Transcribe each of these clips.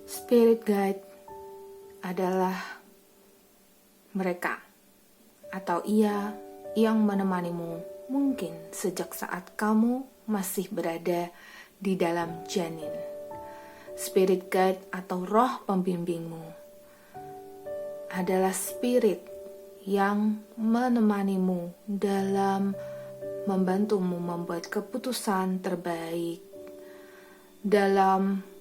Spirit guide adalah mereka atau ia yang menemanimu mungkin sejak saat kamu masih berada di dalam janin. Spirit guide atau roh pembimbingmu adalah spirit yang menemanimu dalam membantumu membuat keputusan terbaik, dalam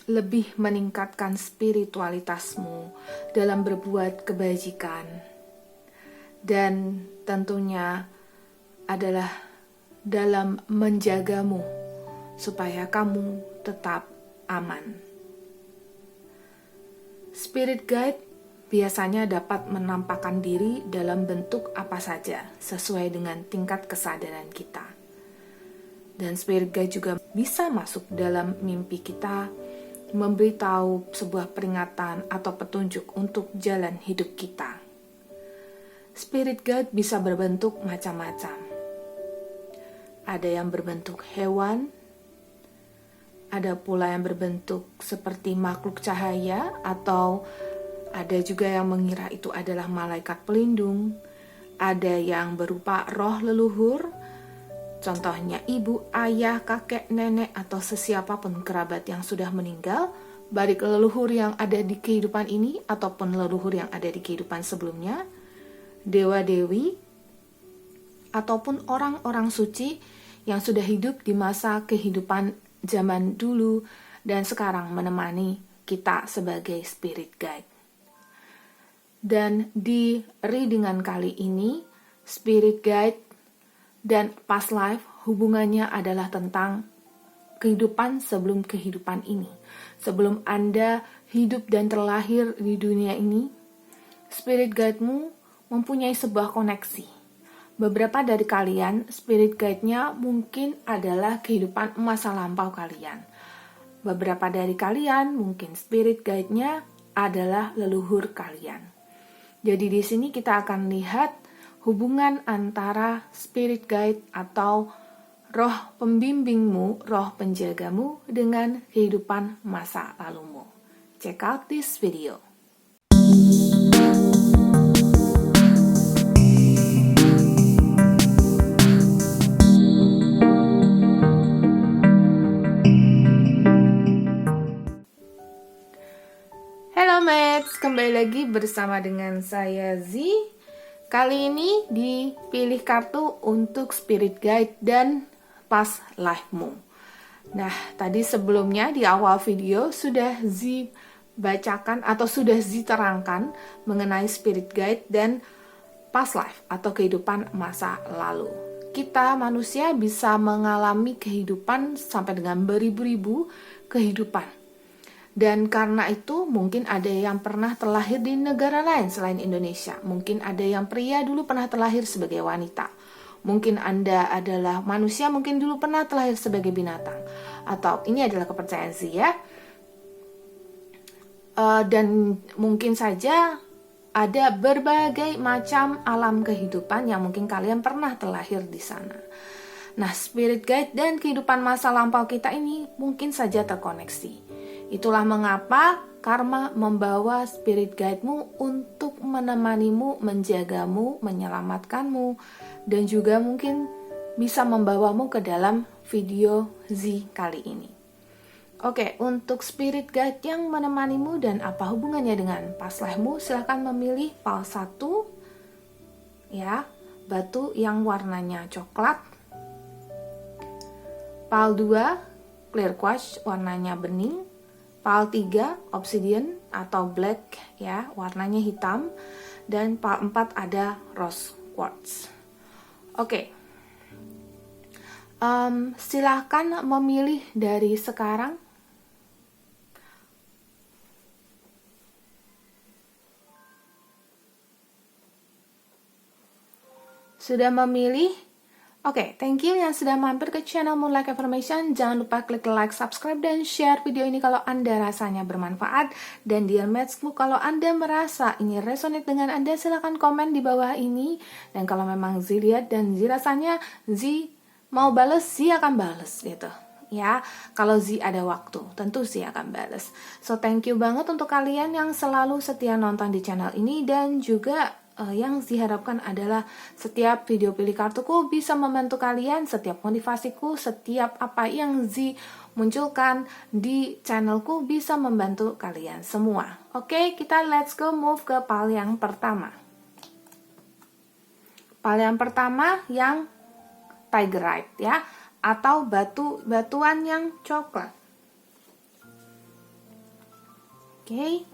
lebih meningkatkan spiritualitasmu, dalam berbuat kebajikan, dan tentunya adalah dalam menjagamu supaya kamu tetap aman. Spirit guide biasanya dapat menampakkan diri dalam bentuk apa saja sesuai dengan tingkat kesadaran kita. Dan spirit guide juga bisa masuk dalam mimpi kita, memberitahu sebuah peringatan atau petunjuk untuk jalan hidup kita. Spirit guide bisa berbentuk macam-macam. Ada yang berbentuk hewan, ada pula yang berbentuk seperti makhluk cahaya, atau ada juga yang mengira itu adalah malaikat pelindung. Ada yang berupa roh leluhur, contohnya ibu, ayah, kakek, nenek, atau sesiapapun kerabat yang sudah meninggal, baik leluhur yang ada di kehidupan ini ataupun leluhur yang ada di kehidupan sebelumnya, dewa-dewi, ataupun orang-orang suci yang sudah hidup di masa kehidupan zaman dulu dan sekarang menemani kita sebagai spirit guide. Dan di readingan kali ini, spirit guide dan past life hubungannya adalah tentang kehidupan sebelum kehidupan ini. Sebelum Anda hidup dan terlahir di dunia ini, spirit guide-mu mempunyai sebuah koneksi. Beberapa dari kalian, spirit guide-nya mungkin adalah kehidupan masa lampau kalian. Beberapa dari kalian, mungkin spirit guide-nya adalah leluhur kalian. Jadi di sini kita akan lihat hubungan antara spirit guide atau roh pembimbingmu, roh penjagamu dengan kehidupan masa lalumu. Check out this video. Halo mates, kembali lagi bersama dengan saya Z. Kali ini dipilih kartu untuk spirit guide dan past life-mu. Nah, tadi sebelumnya di awal video sudah Z bacakan atau sudah Z terangkan mengenai spirit guide dan past life atau kehidupan masa lalu. Kita manusia bisa mengalami kehidupan sampai dengan beribu-ribu kehidupan. Dan karena itu mungkin ada yang pernah terlahir di negara lain selain Indonesia. Mungkin ada yang pria dulu pernah terlahir sebagai wanita. Mungkin Anda adalah manusia, mungkin dulu pernah terlahir sebagai binatang. Atau ini adalah kepercayaan sih ya. Dan mungkin saja ada berbagai macam alam kehidupan yang mungkin kalian pernah terlahir di sana. Nah, spirit guide dan kehidupan masa lampau kita ini mungkin saja terkoneksi. Itulah mengapa karma membawa spirit guide-mu untuk menemanimu, menjagamu, menyelamatkanmu, dan juga mungkin bisa membawamu ke dalam video Z kali ini. Oke, untuk spirit guide yang menemanimu dan apa hubungannya dengan past life-mu, silahkan memilih pal 1, ya, batu yang warnanya coklat. Pal 2, clear quartz, warnanya bening. Pal 3, obsidian atau black, ya, warnanya hitam. Dan pal 4 ada rose quartz. Oke. Silahkan memilih dari sekarang. Sudah memilih? Oke, thank you yang sudah mampir ke channel Moonlight Affirmation. Jangan lupa klik like, subscribe, dan share video ini kalau Anda rasanya bermanfaat. Dan dear matesmu, kalau Anda merasa ini resonate dengan Anda, silahkan komen di bawah ini. Dan kalau memang Z lihat dan Z rasanya Z mau bales, Z akan bales gitu. ya. Kalau Z ada waktu, tentu Z akan balas. So thank you banget untuk kalian yang selalu setia nonton di channel ini, dan juga yang Z harapkan adalah setiap video pilih kartuku bisa membantu kalian, setiap motivasiku, setiap apa yang Z munculkan di channelku bisa membantu kalian semua. Oke, kita let's go move ke pile yang pertama. Pile yang pertama yang Tigerite ya, atau batuan yang coklat. Oke,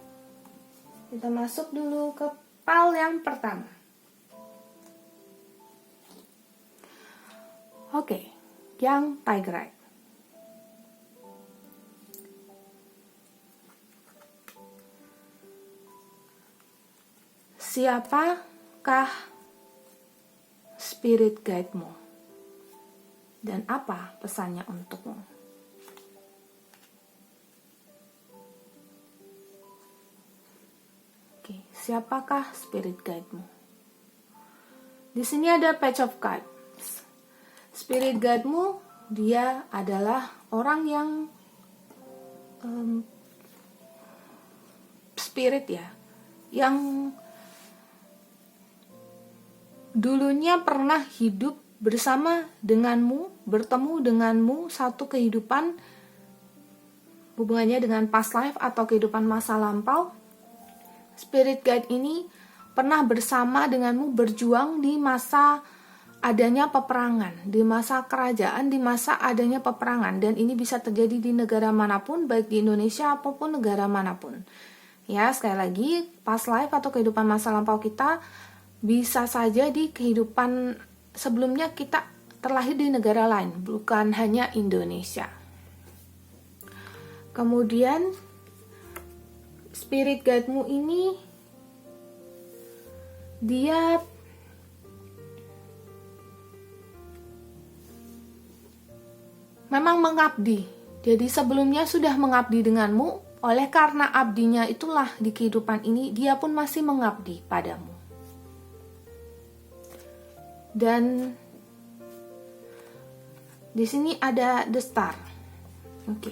kita masuk dulu ke pile yang pertama. Oke, yang Tigerite. Siapakah spirit guide-mu? Dan apa pesannya untukmu? Oke, siapakah spirit guide-mu? Di sini ada Page of Cups. Spirit guide-mu, dia adalah orang yang spirit ya, yang dulunya pernah hidup bersama denganmu, bertemu denganmu satu kehidupan, hubungannya dengan past life atau kehidupan masa lampau. Spirit guide ini pernah bersama denganmu berjuang di masa adanya peperangan, di masa kerajaan, di masa adanya peperangan, dan ini bisa terjadi di negara manapun, baik di Indonesia apapun negara manapun. Ya, sekali lagi, past life atau kehidupan masa lampau kita bisa saja di kehidupan sebelumnya kita terlahir di negara lain, bukan hanya Indonesia. Kemudian spirit guide-mu ini dia memang mengabdi. Jadi sebelumnya sudah mengabdi denganmu, oleh karena abdinya itulah di kehidupan ini dia pun masih mengabdi padamu. Dan di sini ada the star. Oke.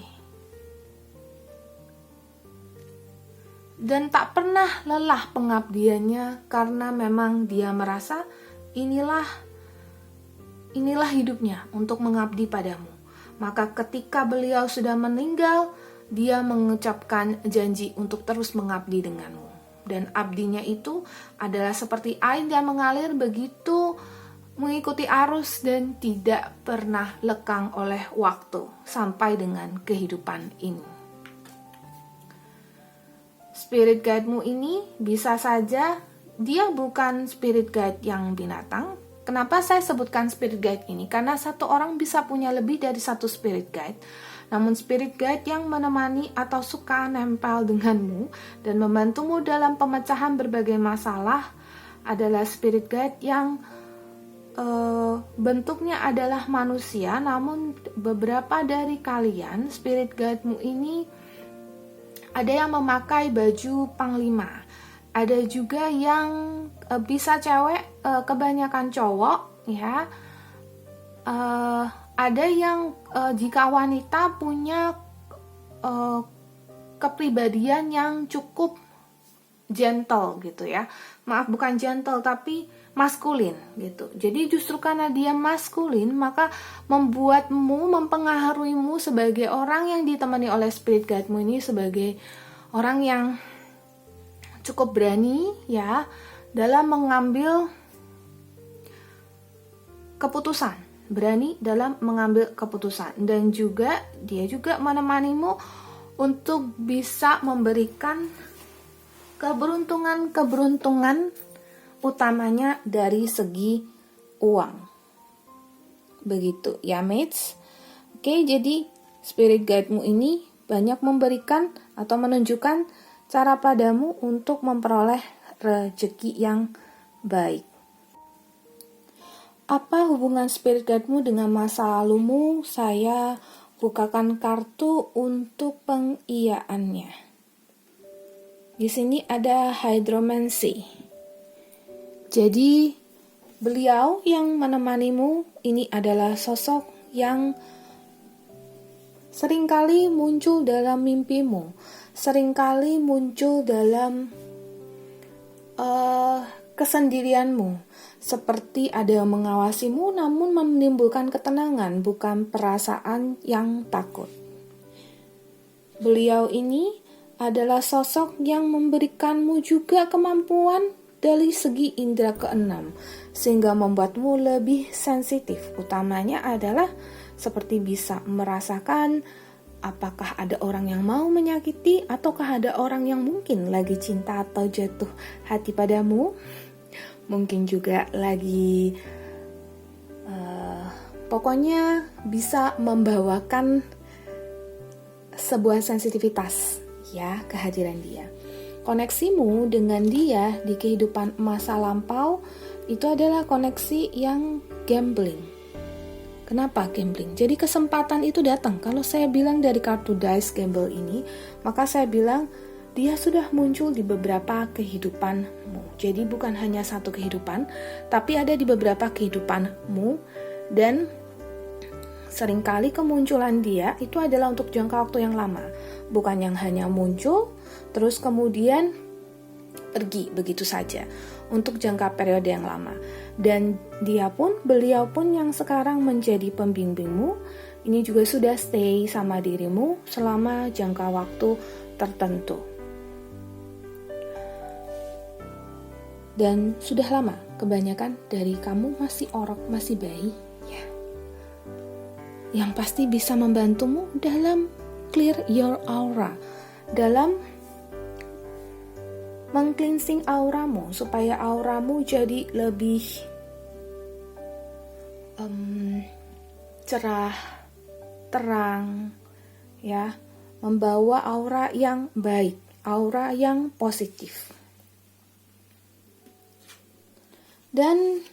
Dan tak pernah lelah pengabdiannya, karena memang dia merasa inilah hidupnya untuk mengabdi padamu. Maka ketika beliau sudah meninggal, dia mengucapkan janji untuk terus mengabdi denganmu. Dan abdinya itu adalah seperti air yang mengalir begitu mengikuti arus dan tidak pernah lekang oleh waktu sampai dengan kehidupan ini. Spirit guide-mu ini bisa saja dia bukan spirit guide yang binatang. Kenapa saya sebutkan spirit guide ini? Karena satu orang bisa punya lebih dari satu spirit guide. Namun spirit guide yang menemani atau suka nempel denganmu dan membantumu dalam pemecahan berbagai masalah adalah spirit guide yang bentuknya adalah manusia, namun beberapa dari kalian spirit guide-mu ini ada yang memakai baju panglima, ada juga yang bisa cewek, kebanyakan cowok ya, ada yang jika wanita punya kepribadian yang cukup gentle gitu ya, maaf bukan gentle tapi maskulin gitu. Jadi justru karena dia maskulin, maka membuatmu, mempengaruhimu sebagai orang yang ditemani oleh spirit guide-mu ini sebagai orang yang cukup berani ya dalam mengambil keputusan, berani dalam mengambil keputusan, dan juga dia juga menemanimu untuk bisa memberikan keberuntungan utamanya dari segi uang. Begitu ya mates. Oke, jadi spirit guide-mu ini banyak memberikan atau menunjukkan cara padamu untuk memperoleh rezeki yang baik. Apa hubungan spirit guide-mu dengan masa lalumu? Saya bukakan kartu untuk pengiyaannya. Di sini ada hydromancy. Jadi beliau yang menemanimu ini adalah sosok yang seringkali muncul dalam mimpimu, seringkali muncul dalam kesendirianmu, seperti ada yang mengawasimu namun menimbulkan ketenangan, bukan perasaan yang takut. Beliau ini adalah sosok yang memberikanmu juga kemampuan dari segi indera keenam, sehingga membuatmu lebih sensitif. Utamanya adalah seperti bisa merasakan apakah ada orang yang mau menyakiti, ataukah ada orang yang mungkin lagi cinta atau jatuh hati padamu. Mungkin juga lagi pokoknya bisa membawakan sebuah sensitivitas, ya, kehadiran dia. Koneksimu dengan dia di kehidupan masa lampau itu adalah koneksi yang gambling. Kenapa gambling? Jadi kesempatan itu datang. Kalau saya bilang dari kartu dice gamble ini, maka saya bilang dia sudah muncul di beberapa kehidupanmu. Jadi bukan hanya satu kehidupan, tapi ada di beberapa kehidupanmu, dan seringkali kemunculan dia itu adalah untuk jangka waktu yang lama, bukan yang hanya muncul terus kemudian pergi begitu saja, untuk jangka periode yang lama. Dan beliau pun yang sekarang menjadi pembimbingmu, ini juga sudah stay sama dirimu selama jangka waktu tertentu. Dan sudah lama, kebanyakan dari kamu masih masih bayi, ya. Yang pasti bisa membantumu dalam clear your aura, dalam meng-cleansing auramu, supaya auramu jadi lebih cerah, terang, ya, membawa aura yang baik, aura yang positif. Dan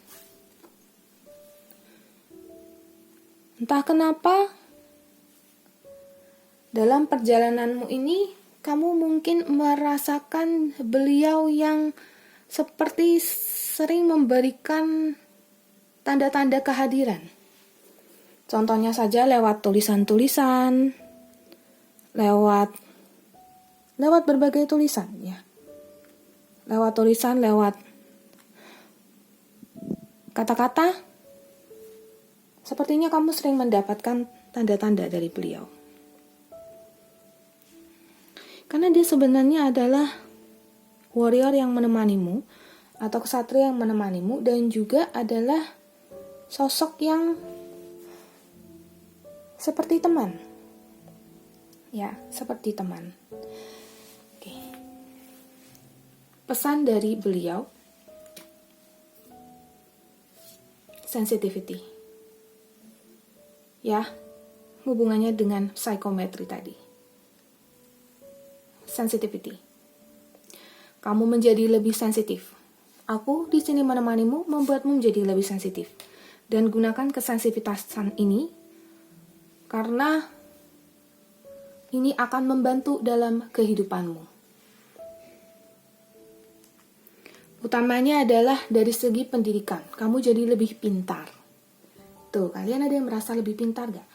entah kenapa dalam perjalananmu ini kamu mungkin merasakan beliau yang seperti sering memberikan tanda-tanda kehadiran. Contohnya saja lewat tulisan-tulisan, lewat berbagai tulisan, ya. Lewat tulisan, lewat kata-kata, sepertinya kamu sering mendapatkan tanda-tanda dari beliau. Karena dia sebenarnya adalah warrior yang menemanimu, atau ksatria yang menemanimu, dan juga adalah sosok yang seperti teman. Ya, seperti teman. Oke. Pesan dari beliau, sensitivity. Ya, hubungannya dengan psikometri tadi. Sensitivity. Kamu menjadi lebih sensitif. Aku di sini menemanimu, membuatmu menjadi lebih sensitif. Dan gunakan kesensitivitas ini karena ini akan membantu dalam kehidupanmu. Utamanya adalah dari segi pendidikan. Kamu jadi lebih pintar. Tuh, kalian ada yang merasa lebih pintar gak?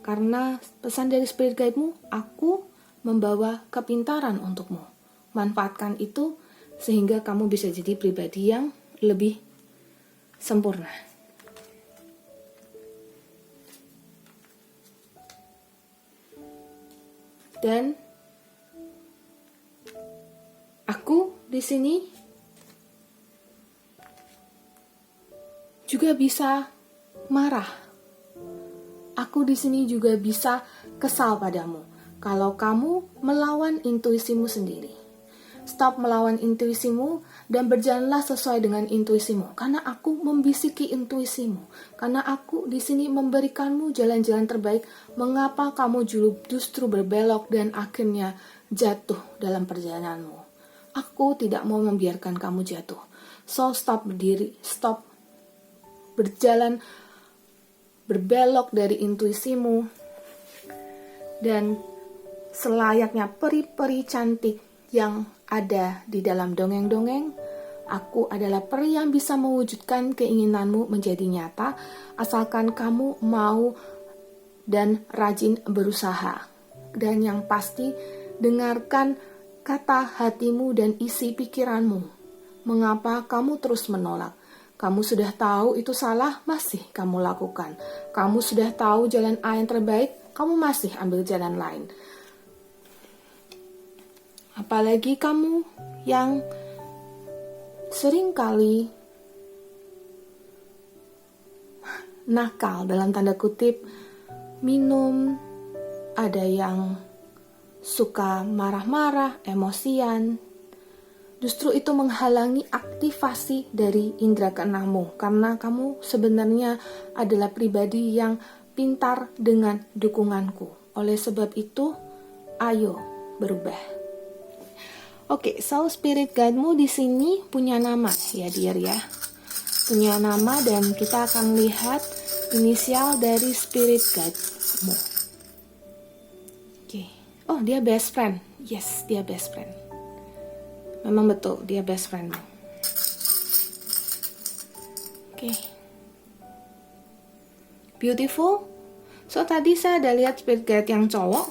Karena pesan dari spirit guide-mu, aku membawa kepintaran untukmu. Manfaatkan itu sehingga kamu bisa jadi pribadi yang lebih sempurna. Dan aku di sini juga bisa marah. Aku di sini juga bisa kesal padamu kalau kamu melawan intuisimu sendiri. Stop melawan intuisimu dan berjalanlah sesuai dengan intuisimu. Karena aku membisiki intuisimu. Karena aku di sini memberikanmu jalan-jalan terbaik. Mengapa kamu justru berbelok dan akhirnya jatuh dalam perjalananmu? Aku tidak mau membiarkan kamu jatuh. So stop berdiri, stop berjalan berbelok dari intuisimu, dan selayaknya peri-peri cantik yang ada di dalam dongeng-dongeng, aku adalah peri yang bisa mewujudkan keinginanmu menjadi nyata, asalkan kamu mau dan rajin berusaha. Dan yang pasti, dengarkan kata hatimu dan isi pikiranmu. Mengapa kamu terus menolak? Kamu sudah tahu itu salah, masih kamu lakukan. Kamu sudah tahu jalan A yang terbaik, kamu masih ambil jalan lain. Apalagi kamu yang seringkali nakal dalam tanda kutip, minum, ada yang suka marah-marah, emosian. Justru itu menghalangi aktivasi dari indera keenammu, karena kamu sebenarnya adalah pribadi yang pintar dengan dukunganku. Oleh sebab itu, ayo berubah. Oke, so spirit guide-mu di sini punya nama ya, dear ya. Punya nama, dan kita akan lihat inisial dari spirit guide-mu. Oke. Oh, dia best friend. Yes, dia best friend. Memang betul, dia best friend-mu. Oke. Beautiful. So, tadi saya ada lihat spirit guide yang cowok.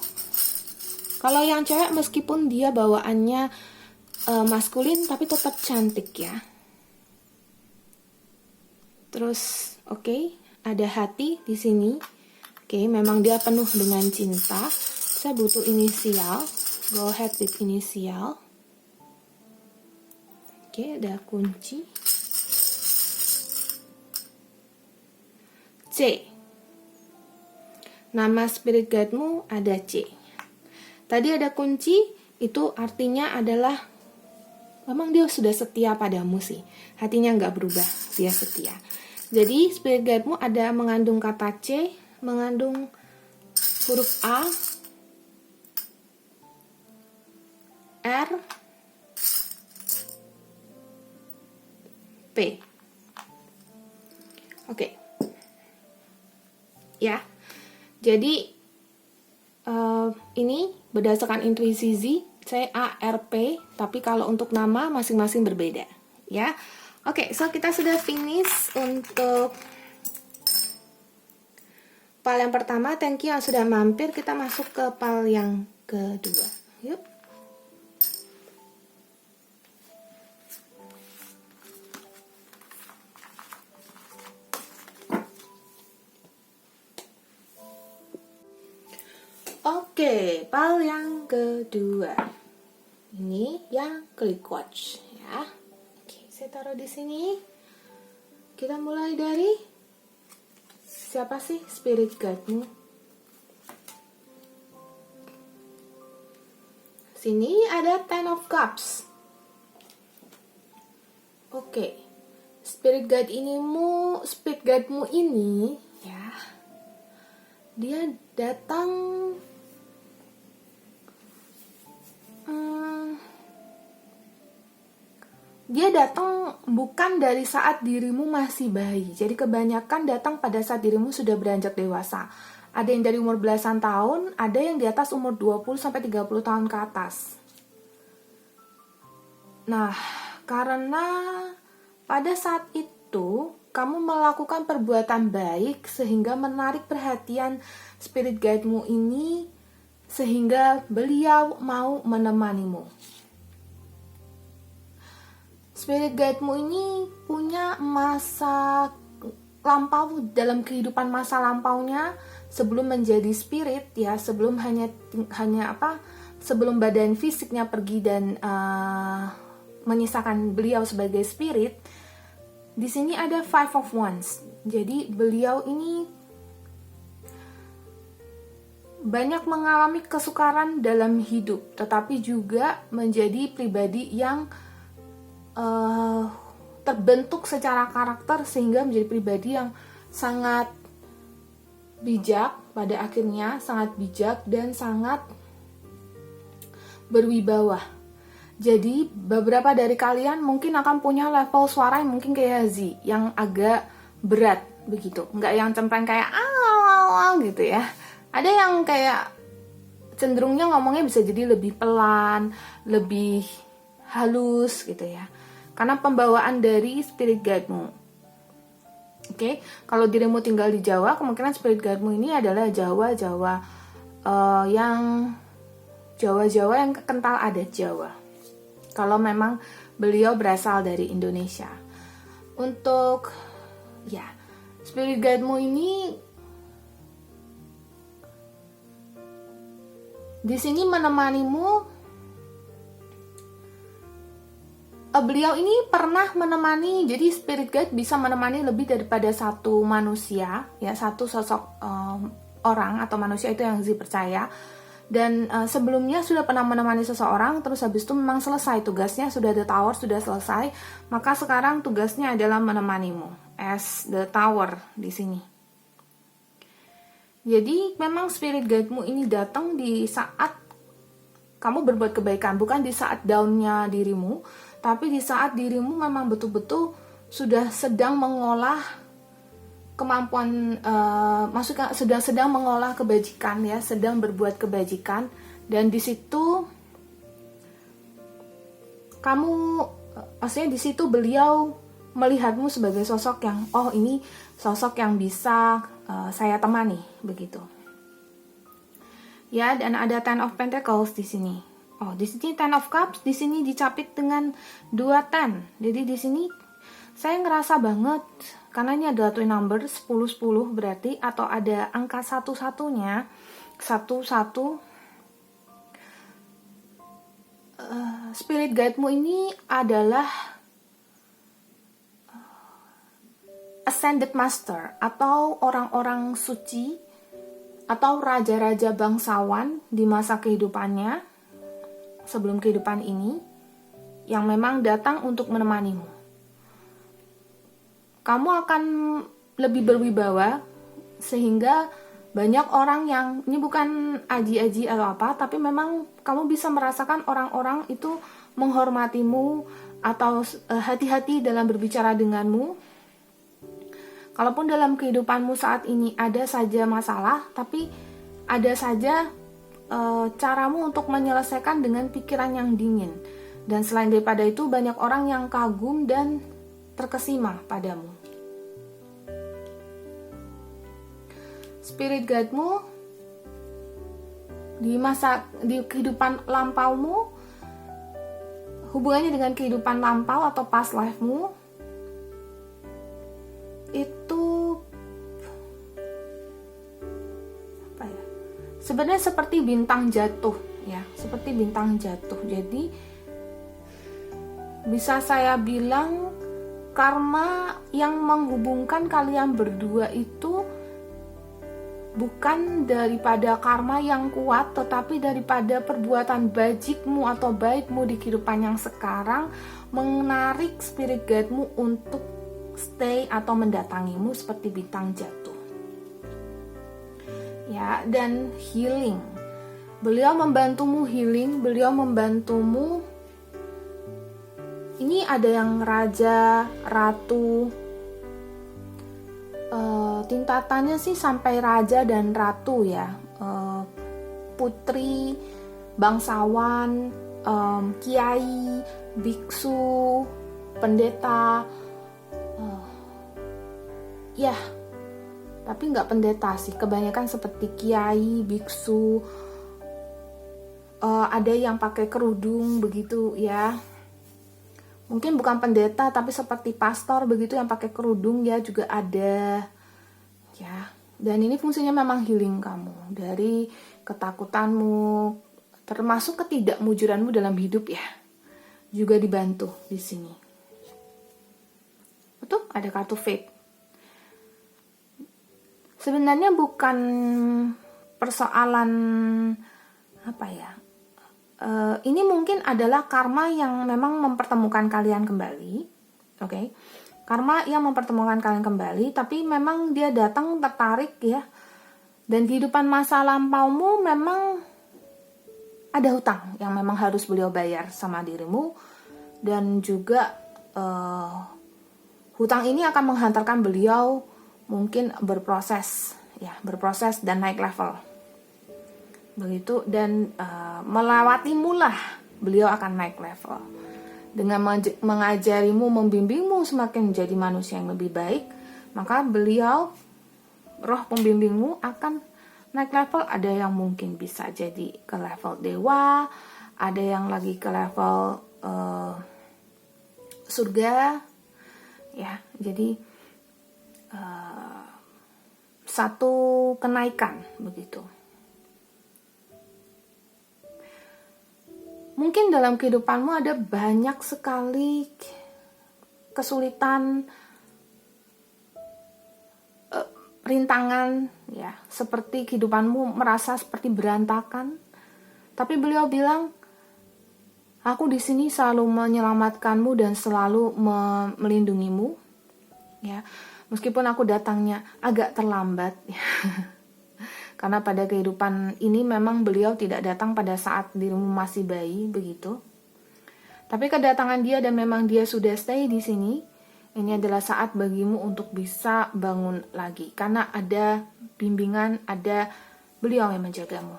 Kalau yang cewek, meskipun dia bawaannya maskulin, tapi tetap cantik ya. Terus, oke, ada hati di sini. Oke, memang dia penuh dengan cinta. Saya butuh inisial. Go ahead with inisial. Oke, ada kunci. C. Nama spirit guide-mu ada C. Tadi ada kunci, itu artinya adalah memang dia sudah setia padamu sih. Hatinya nggak berubah, dia setia. Jadi spirit guide-mu ada mengandung kata C, mengandung huruf A, R, P. Oke. Ya. Jadi ini berdasarkan intuisi Z, C-A-R-P, tapi kalau untuk nama masing-masing berbeda, ya. Oke, so kita sudah finish untuk pal yang pertama. Thank you yang sudah mampir. Kita masuk ke pal yang kedua. Yuk. Oke, pal yang kedua. Ini yang click watch ya. Oke, saya taruh di sini. Kita mulai dari siapa sih spirit guide-mu? Sini ada Ten of Cups. Oke. Spirit guide-mu ini ya. Dia datang bukan dari saat dirimu masih bayi. Jadi kebanyakan datang pada saat dirimu sudah beranjak dewasa. Ada yang dari umur belasan tahun, ada yang di atas umur 20-30 tahun ke atas. Nah, karena pada saat itu kamu melakukan perbuatan baik sehingga menarik perhatian spirit guide-mu ini, sehingga beliau mau menemanimu. Spirit guide-mu ini punya masa lampau dalam kehidupan masa lampaunya sebelum menjadi spirit ya, sebelum sebelum badan fisiknya pergi dan menyisakan beliau sebagai spirit. Di sini ada Five of Wands. Jadi beliau ini banyak mengalami kesukaran dalam hidup, tetapi juga menjadi pribadi yang terbentuk secara karakter sehingga menjadi pribadi yang sangat bijak pada akhirnya, sangat bijak dan sangat berwibawa. Jadi beberapa dari kalian mungkin akan punya level suara yang mungkin kayak Z, yang agak berat begitu, nggak yang cempreng kayak gitu ya. Ada yang kayak cenderungnya ngomongnya bisa jadi lebih pelan, lebih halus gitu ya. Karena pembawaan dari spirit guide-mu. Oke, kalau dirimu tinggal di Jawa, kemungkinan spirit guide-mu ini adalah Jawa-Jawa yang Jawa-Jawa yang kental adat Jawa. Kalau memang beliau berasal dari Indonesia. Untuk ya, spirit guide-mu ini di sini menemanimu. Beliau ini pernah menemani, jadi spirit guide bisa menemani lebih daripada satu manusia, ya, satu sosok orang atau manusia, itu yang Zi percaya. Dan sebelumnya sudah pernah menemani seseorang, terus habis itu memang selesai tugasnya, sudah the tower sudah selesai, maka sekarang tugasnya adalah menemanimu as the tower di sini. Jadi memang spirit guide-mu ini datang di saat kamu berbuat kebaikan, bukan di saat down-nya dirimu, tapi di saat dirimu memang betul-betul sudah sedang mengolah kemampuan, maksudnya sedang mengolah kebajikan, ya, sedang berbuat kebajikan, dan di situ kamu, maksudnya di situ beliau melihatmu sebagai sosok yang, oh ini sosok yang bisa saya temani, begitu. Ya, dan ada Ten of Pentacles di sini. Oh, di sini Ten of Cups, di sini dicapit dengan 2 ten. Jadi di sini saya ngerasa banget, karena ini ada twin number 10-10 berarti, atau ada angka satu-satunya, 1-1. Spirit guide-mu ini adalah Ascended Master, atau orang-orang suci, atau raja-raja bangsawan di masa kehidupannya, sebelum kehidupan ini, yang memang datang untuk menemanimu. Kamu akan lebih berwibawa, sehingga banyak orang yang, ini bukan aji-aji atau apa, tapi memang kamu bisa merasakan orang-orang itu menghormatimu, atau hati-hati dalam berbicara denganmu. Kalaupun dalam kehidupanmu saat ini ada saja masalah, tapi ada saja caramu untuk menyelesaikan dengan pikiran yang dingin. Dan selain daripada itu, banyak orang yang kagum dan terkesima padamu. Spirit guide-mu di kehidupan lampaumu, hubungannya dengan kehidupan lampau atau past life-mu, itu apa ya? Sebenarnya seperti bintang jatuh, ya, seperti bintang jatuh. Jadi bisa saya bilang karma yang menghubungkan kalian berdua itu bukan daripada karma yang kuat, tetapi daripada perbuatan bajikmu atau baikmu di kehidupan yang sekarang menarik spirit guide-mu untuk stay atau mendatangimu seperti bintang jatuh. Ya, dan healing. Beliau membantumu healing, beliau membantumu. Ini ada yang raja, ratu. Tingkatannya sih sampai raja dan ratu, ya. Putri, bangsawan, kiai, biksu, pendeta. Ya, tapi nggak pendeta sih, kebanyakan seperti kiai, biksu, ada yang pakai kerudung begitu, ya. Mungkin bukan pendeta, tapi seperti pastor begitu yang pakai kerudung, ya, juga ada, ya. Dan ini fungsinya memang healing kamu dari ketakutanmu, termasuk ketidakmujuranmu dalam hidup, ya, juga dibantu di sini. Betul, ada kartu Fate. Sebenarnya bukan persoalan apa ya. Ini mungkin adalah karma yang memang mempertemukan kalian kembali, oke? Karma yang mempertemukan kalian kembali, tapi memang dia datang tertarik, ya. Dan kehidupan masa lampaumu memang ada hutang yang memang harus beliau bayar sama dirimu, dan juga hutang ini akan menghantarkan beliau mungkin berproses dan naik level begitu, dan melewatimu lah beliau akan naik level dengan mengajarimu, membimbingmu semakin menjadi manusia yang lebih baik, maka beliau, roh pembimbingmu akan naik level. Ada yang mungkin bisa jadi ke level dewa, ada yang lagi ke level surga, ya. Jadi satu kenaikan begitu. Mungkin dalam kehidupanmu ada banyak sekali kesulitan, rintangan, ya, seperti kehidupanmu merasa seperti berantakan. Tapi beliau bilang, aku di sini selalu menyelamatkanmu dan selalu melindungimu, ya. Meskipun aku datangnya agak terlambat, ya. Karena pada kehidupan ini memang beliau tidak datang pada saat dirimu masih bayi, begitu. Tapi kedatangan dia dan memang dia sudah stay di sini, ini adalah saat bagimu untuk bisa bangun lagi. Karena ada bimbingan, ada beliau yang menjagamu.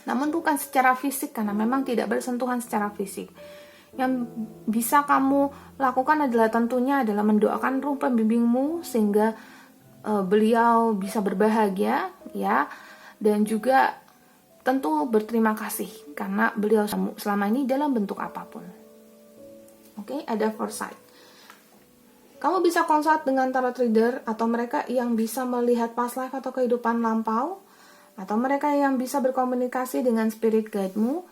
Namun bukan secara fisik, karena memang tidak bersentuhan secara fisik. Yang bisa kamu lakukan adalah tentunya adalah mendoakan roh pembimbingmu sehingga beliau bisa berbahagia, ya, dan juga tentu berterima kasih karena beliau selama ini dalam bentuk apapun. Oke, ada foresight. Kamu bisa konsult dengan tarot reader atau mereka yang bisa melihat past life atau kehidupan lampau, atau mereka yang bisa berkomunikasi dengan spirit guide-mu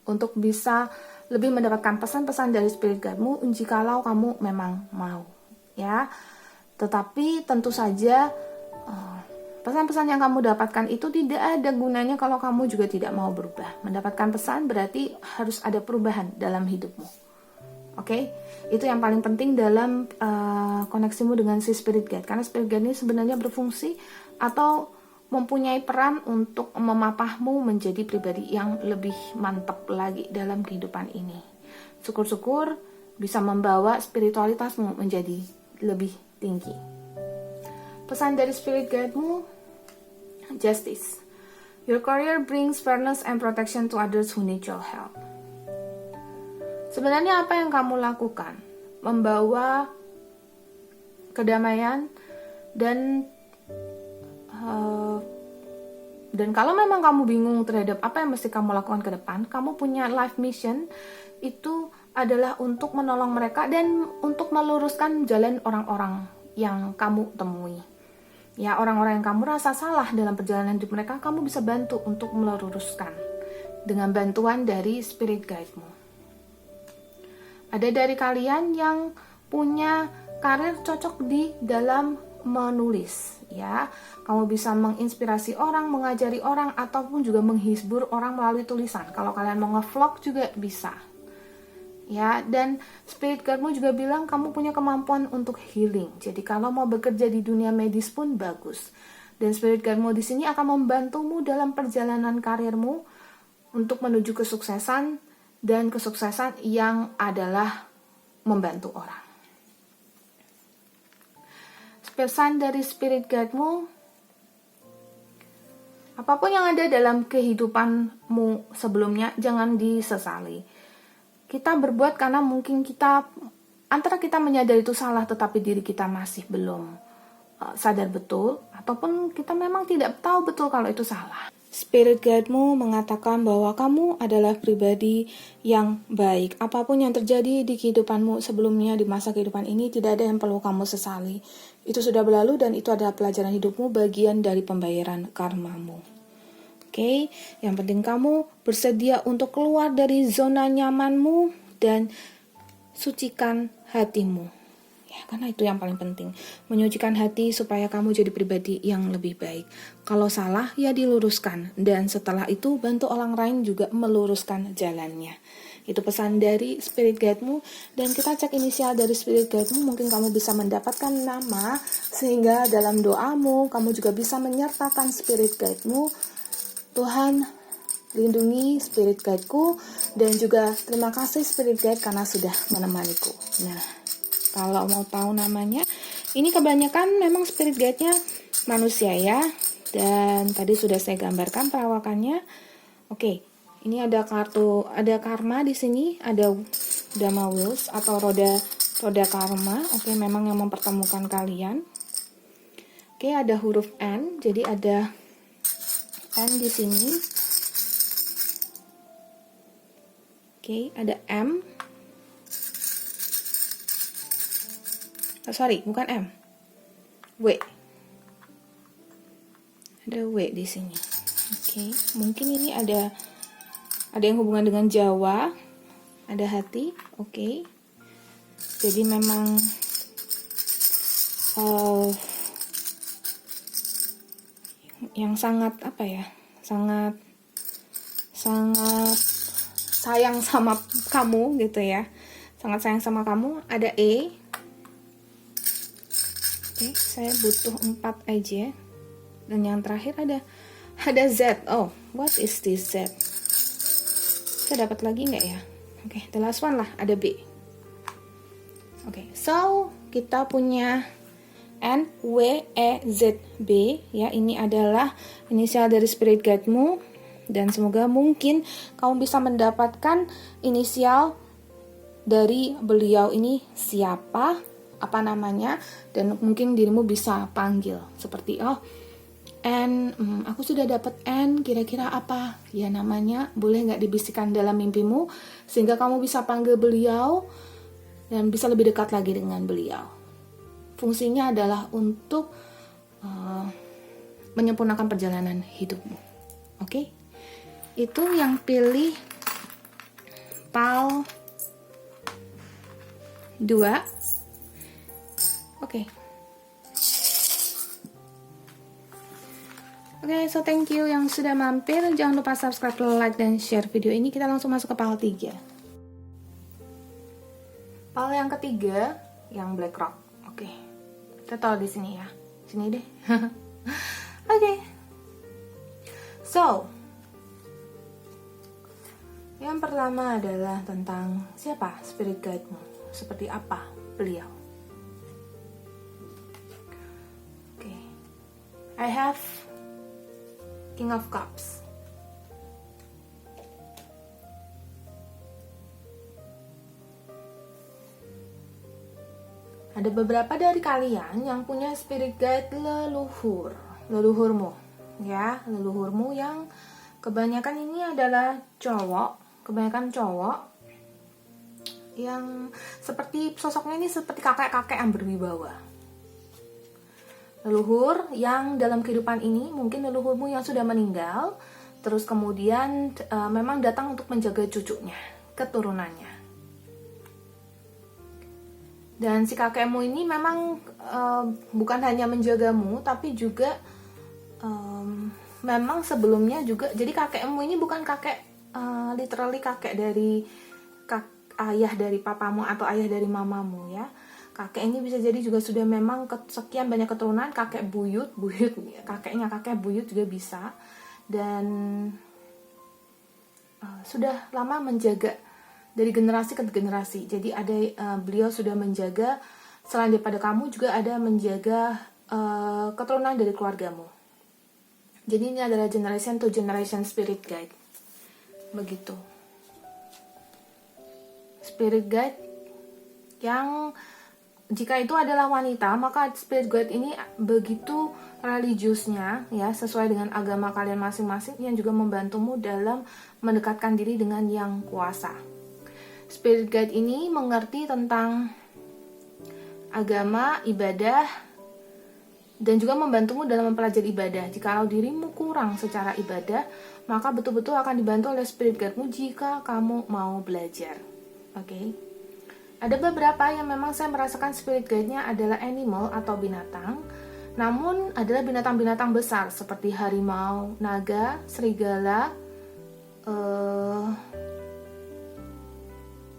untuk bisa lebih mendapatkan pesan-pesan dari spirit guide-mu jikalau kamu memang mau, ya. Tetapi tentu saja pesan-pesan yang kamu dapatkan itu tidak ada gunanya kalau kamu juga tidak mau berubah. Mendapatkan pesan berarti harus ada perubahan dalam hidupmu. Oke? Itu yang paling penting dalam koneksimu dengan si spirit guide. Karena spirit guide ini sebenarnya berfungsi atau mempunyai peran untuk memapahmu menjadi pribadi yang lebih mantap lagi dalam kehidupan ini. Syukur-syukur bisa membawa spiritualitasmu menjadi lebih tinggi. Pesan dari spirit guide-mu, justice. Your career brings fairness and protection to others who need your help. Sebenarnya apa yang kamu lakukan membawa kedamaian dan kalau memang kamu bingung terhadap apa yang mesti kamu lakukan ke depan, kamu punya life mission itu adalah untuk menolong mereka dan untuk meluruskan jalan orang-orang yang kamu temui. Ya, orang-orang yang kamu rasa salah dalam perjalanan hidup mereka, kamu bisa bantu untuk meluruskan dengan bantuan dari spirit guide-mu. Ada dari kalian yang punya karir cocok di dalam menulis, ya. Kamu bisa menginspirasi orang, mengajari orang, ataupun juga menghibur orang melalui tulisan. Kalau kalian mau nge-vlog juga bisa. Ya, dan spirit guide-mu juga bilang kamu punya kemampuan untuk healing. Jadi kalau mau bekerja di dunia medis pun bagus. Dan spirit guide-mu di sini akan membantumu dalam perjalanan karirmu untuk menuju kesuksesan dan kesuksesan yang adalah membantu orang. Pesan dari spirit guide-mu, apapun yang ada dalam kehidupanmu sebelumnya jangan disesali. Kita berbuat karena mungkin antara kita menyadari itu salah tetapi diri kita masih belum sadar betul, ataupun kita memang tidak tahu betul kalau itu salah. Spirit guide-mu mengatakan bahwa kamu adalah pribadi yang baik. Apapun yang terjadi di kehidupanmu sebelumnya, di masa kehidupan ini, tidak ada yang perlu kamu sesali. Itu sudah berlalu dan itu adalah pelajaran hidupmu, bagian dari pembayaran karmamu. Oke, yang penting kamu bersedia untuk keluar dari zona nyamanmu dan sucikan hatimu. Ya, karena itu yang paling penting. Menyucikan hati supaya kamu jadi pribadi yang lebih baik. Kalau salah, ya diluruskan. Dan setelah itu, bantu orang lain juga meluruskan jalannya. Itu pesan dari spirit guide-mu. Dan kita cek inisial dari spirit guide-mu. Mungkin kamu bisa mendapatkan nama. Sehingga dalam doamu, kamu juga bisa menyertakan spirit guide-mu. Tuhan, lindungi spirit guide-ku, dan juga terima kasih spirit guide karena sudah menemaniku. Nah, kalau mau tahu namanya, ini kebanyakan memang spirit guide-nya manusia ya, dan tadi sudah saya gambarkan perawakannya. Oke, ini ada kartu, ada karma di sini, ada Dharma Wheels atau roda roda karma. Oke, memang yang mempertemukan kalian. Oke, ada huruf N, jadi ada N di sini. Oke, ada M. Oh, sorry, bukan M. W. Ada W di sini. Oke, mungkin ini ada yang hubungan dengan Jawa. Ada hati. Oke. Jadi memang yang sangat apa ya? Sangat sayang sama kamu gitu ya. Sangat sayang sama kamu. Ada E. Oke, saya butuh 4 aja. Dan yang terakhir ada Z. Oh, what is this Z? Saya dapat lagi nggak ya? Oke, the last one lah, ada B. Oke, so kita punya N, W, E, Z, B. Ya, ini adalah inisial dari spirit guide-mu. Dan semoga mungkin kamu bisa mendapatkan inisial dari beliau ini siapa, apa namanya, dan mungkin dirimu bisa panggil. Seperti, oh, N, aku sudah dapat N, kira-kira apa ya namanya, boleh nggak dibisikkan dalam mimpimu sehingga kamu bisa panggil beliau dan bisa lebih dekat lagi dengan beliau. Fungsinya adalah untuk menyempurnakan perjalanan hidupmu. Oke? Itu yang pilih PAL 2. Oke. Oke, so thank you yang sudah mampir. Jangan lupa subscribe, like, dan share video ini. Kita langsung masuk ke PAL 3. PAL yang ketiga, yang Black Rock. Oke, kita taruh di sini ya. Sini deh. Oke. So, yang pertama adalah tentang siapa spirit guide-mu. Seperti apa beliau. Oke. I have King of Cups. Ada beberapa dari kalian yang punya spirit guide leluhurmu, ya, leluhurmu yang kebanyakan ini adalah kebanyakan cowok yang seperti sosoknya ini seperti kakek-kakek yang berwibawa. Leluhur yang dalam kehidupan ini mungkin leluhurmu yang sudah meninggal, terus kemudian memang datang untuk menjaga cucunya, keturunannya. Dan si kakekmu ini memang bukan hanya menjagamu, tapi juga memang sebelumnya juga, jadi kakekmu ini bukan kakek literally kakek dari ayah dari papamu atau ayah dari mamamu ya. Kakek ini bisa jadi juga sudah memang sekian banyak keturunan, kakek buyut, kakeknya kakek buyut juga bisa. Dan sudah lama menjaga dari generasi ke generasi. Jadi ada beliau sudah menjaga, selain daripada kamu juga ada menjaga keturunan dari keluargamu. Jadi ini adalah generation to generation spirit guide. Begitu. Spirit guide yang jika itu adalah wanita, maka spirit guide ini begitu religiusnya, ya, sesuai dengan agama kalian masing-masing, yang juga membantumu dalam mendekatkan diri dengan yang kuasa. Spirit guide ini mengerti tentang agama, ibadah, dan juga membantumu dalam mempelajari ibadah. Jikalau dirimu kurang secara ibadah, maka betul-betul akan dibantu oleh spirit guide-mu jika kamu mau belajar. Oke. Ada beberapa yang memang saya merasakan spirit guide-nya adalah animal atau binatang, namun adalah binatang-binatang besar seperti harimau, naga, serigala,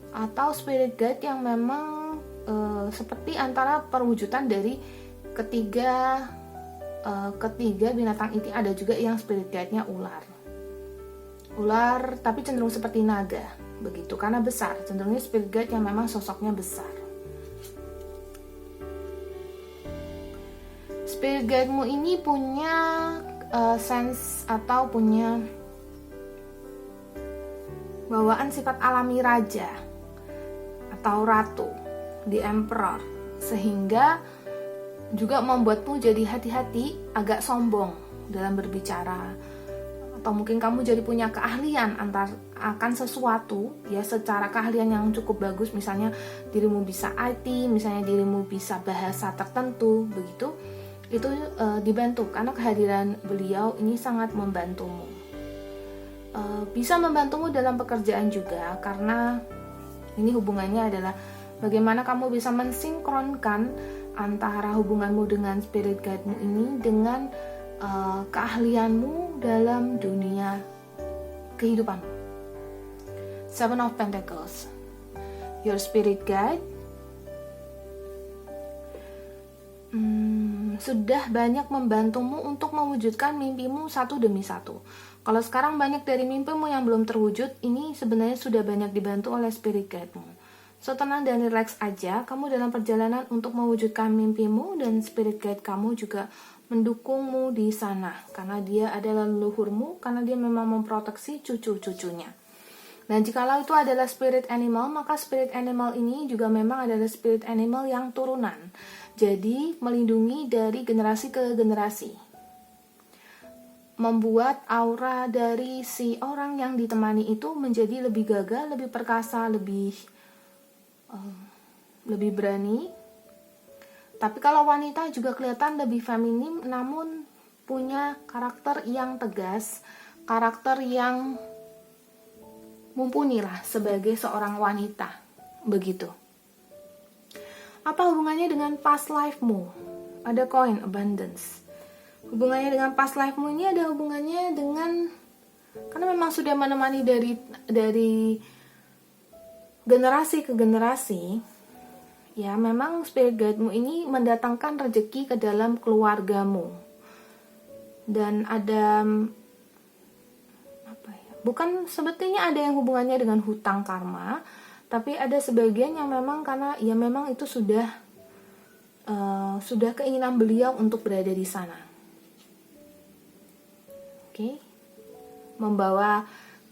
atau spirit guide yang memang seperti antara perwujudan dari ketiga binatang itu. Ada juga yang spirit guide-nya ular, tapi cenderung seperti naga. Begitu, karena besar, cenderungnya spirit guide yang memang sosoknya besar. Spirit guide-mu ini punya sense atau punya bawaan sifat alami raja atau ratu, the emperor, sehingga juga membuatmu jadi hati-hati, agak sombong dalam berbicara, atau mungkin kamu jadi punya keahlian akan sesuatu ya, secara keahlian yang cukup bagus, misalnya dirimu bisa IT, misalnya dirimu bisa bahasa tertentu begitu, itu dibantu karena kehadiran beliau ini sangat membantumu. Bisa membantumu dalam pekerjaan juga, karena ini hubungannya adalah bagaimana kamu bisa mensinkronkan antara hubunganmu dengan spirit guide-mu ini dengan keahlianmu dalam dunia kehidupanmu. Seven of Pentacles, your spirit guide sudah banyak membantumu untuk mewujudkan mimpimu satu demi satu. Kalau sekarang banyak dari mimpimu yang belum terwujud, ini sebenarnya sudah banyak dibantu oleh spirit guide-mu. So, tenang dan relax aja, kamu dalam perjalanan untuk mewujudkan mimpimu, dan spirit guide kamu juga mendukungmu di sana, karena dia adalah leluhurmu, karena dia memang memproteksi cucu-cucunya. Dan jikalau itu adalah spirit animal, maka spirit animal ini juga memang adalah spirit animal yang turunan. Jadi, melindungi dari generasi ke generasi. Membuat aura dari si orang yang ditemani itu menjadi lebih gagah, lebih perkasa, lebih berani. Tapi kalau wanita juga kelihatan lebih feminim, namun punya karakter yang tegas, karakter yang mumpuni lah sebagai seorang wanita, begitu. Apa hubungannya dengan past life-mu? Ada koin abundance. Hubungannya dengan past life-mu ini ada hubungannya dengan, karena memang sudah menemani dari generasi ke generasi, ya memang spirit guide-mu ini mendatangkan rezeki ke dalam keluargamu. Dan ada bukan sebetulnya ada yang hubungannya dengan hutang karma, tapi ada sebagian yang memang karena ya memang itu sudah keinginan beliau untuk berada di sana. Oke. Membawa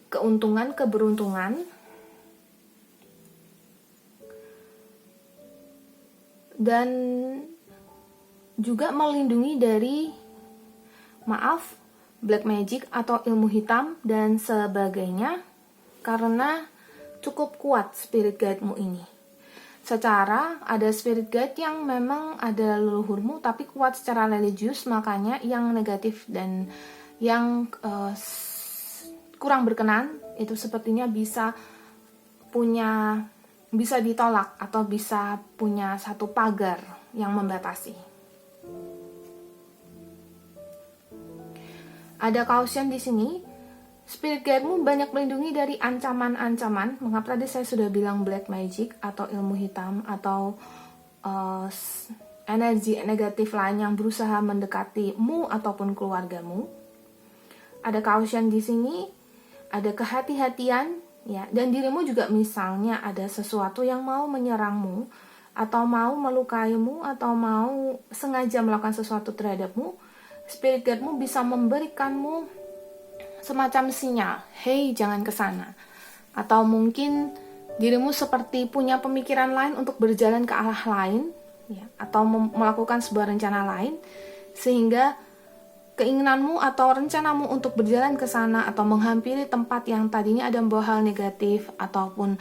keuntungan, keberuntungan, dan juga melindungi dari black magic atau ilmu hitam dan sebagainya, karena cukup kuat spirit guide-mu ini. Secara ada spirit guide yang memang ada leluhurmu tapi kuat secara religius, makanya yang negatif dan yang kurang berkenan itu sepertinya bisa ditolak atau bisa punya satu pagar yang membatasi. Ada caution di sini. Spirit guide-mu banyak melindungi dari ancaman-ancaman. Mengapa tadi saya sudah bilang black magic atau ilmu hitam atau energi negatif lain yang berusaha mendekatimu ataupun keluargamu. Ada caution di sini, ada kehati-hatian, ya, dan dirimu juga misalnya ada sesuatu yang mau menyerangmu atau mau melukaimu atau mau sengaja melakukan sesuatu terhadapmu. Spirit guide-mu bisa memberikanmu semacam sinyal, hey jangan ke sana. Atau mungkin dirimu seperti punya pemikiran lain untuk berjalan ke arah lain, ya, atau melakukan sebuah rencana lain, sehingga keinginanmu atau rencanamu untuk berjalan ke sana atau menghampiri tempat yang tadinya ada membawa hal negatif ataupun